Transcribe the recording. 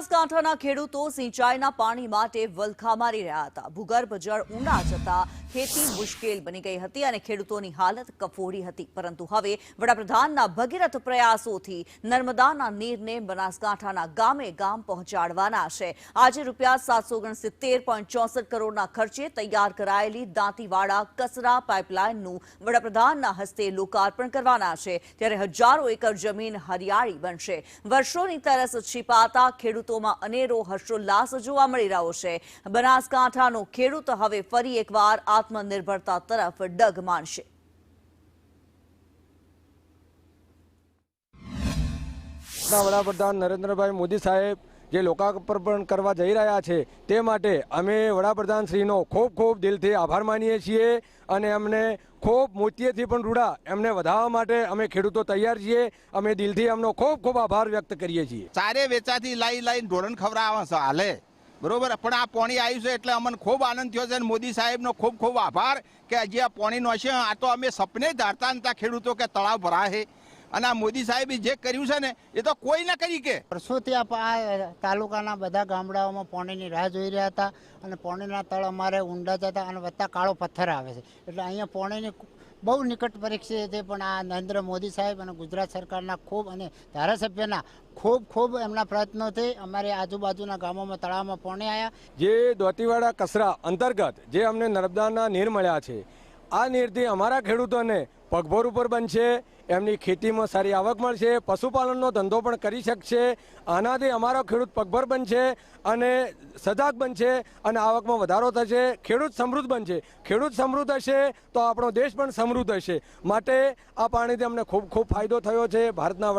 બનાસકાંઠાના ખેડૂતો સિંચાઈના પાણી માટે વલખા મારી રહ્યા હતા। ભૂગર્ભ જળ ઊંડા જતા ખેતી મુશ્કેલ બની ગઈ હતી અને ખેડૂતોની હાલત કફોડી હતી। પરંતુ હવે વડાપ્રધાનના ભગીરથ પ્રયાસોથી નર્મદાના નીરને બનાસકાંઠાના ગામે ગામ પહોંચાડવાના છે। આજે ₹769.64 કરોડના ખર્ચે તૈયાર કરાયેલી દાંતીવાડા કસરા પાઇપલાઇનનું વડાપ્રધાનના હસ્તે લોકાર્પણ કરવાના છે। ત્યારે હજારો એકર જમીન હરિયાળી બનશે। વર્ષોની તરસ छिपाता ખેડૂતોમાં અનેરો હર્ષોલ્લાસ જોવા મળી રહ્યો છે। બનાસકાંઠાનો ખેડૂત હવે ફરી એકવાર આત્મનિર્ભરતા તરફ ડગ મારશે। વડાપ્રધાન નરેન્દ્રભાઈ મોદી સાહેબ જે લોકાર્પણ કરવા જઈ રહ્યા છે તે માટે અમે વડાપ્રધાન શ્રીનો ખૂબ ખૂબ દિલથી આભાર માનીએ છીએ અને એમને ખૂબ મોતીએથી પણ રૂડા એમને વધારવા માટે અમે ખેડૂતો તૈયાર છીએ। અમે દિલથી એમનો ખૂબ ખૂબ આભાર વ્યક્ત કરીએ છીએ। સારે વેચાથી લાઈ ઢોરણ ખવડાવે છે હાલે બરોબર, પણ આ પાણી આવ્યું છે એટલે અમને ખૂબ આનંદ થયો છે અને મોદી સાહેબનો ખૂબ ખૂબ આભાર કે હજી આ પાણી નો છે। આ તો અમે સપને ધારતા નતા ખેડૂતો કે તળાવ ભરાશે અને આ મોદી સાહેબે જે કર્યું છે ને એ તો કોઈ ના કરી કે। વર્ષોથી આ તાલુકાના બધા ગામડાઓમાં પાણીની રાહ જોઈ રહ્યા હતા અને પાણીના તળ અમારે ઊંડા જતા અને વત્તા કાળો પથ્થર આવે છે એટલે અહીંયા પાણીની બહુ નિકટ પરીક્ષા છે। પણ આ નરેન્દ્ર મોદી સાહેબ અને ગુજરાત સરકારના ખૂબ અને ધારાસભ્યના ખૂબ એમના પ્રયત્નોથી અમારે આજુબાજુના ગામોમાં તળાવમાં પાણી આવ્યા। જે દાંતીવાડા કસરા અંતર્ગત જે અમને નર્મદાના નીર મળ્યા છે આ નીરથી અમારા ખેડૂતોને પગભર ઉપર બનશે, એમની ખેતીમાં સારી આવક મળશે, પશુપાલનનો ધંધો પણ કરી શકશે। આનાથી અમારો ખેડૂત પગભર બનશે અને સજાગ બનશે અને આવકમાં વધારો થશે। ખેડૂત સમૃદ્ધ બનશે। ખેડૂત સમૃદ્ધ હશે તો આપણો દેશ પણ સમૃદ્ધ હશે। માટે આ પાણીથી અમને ખૂબ ખૂબ ફાયદો થયો છે। ભારતના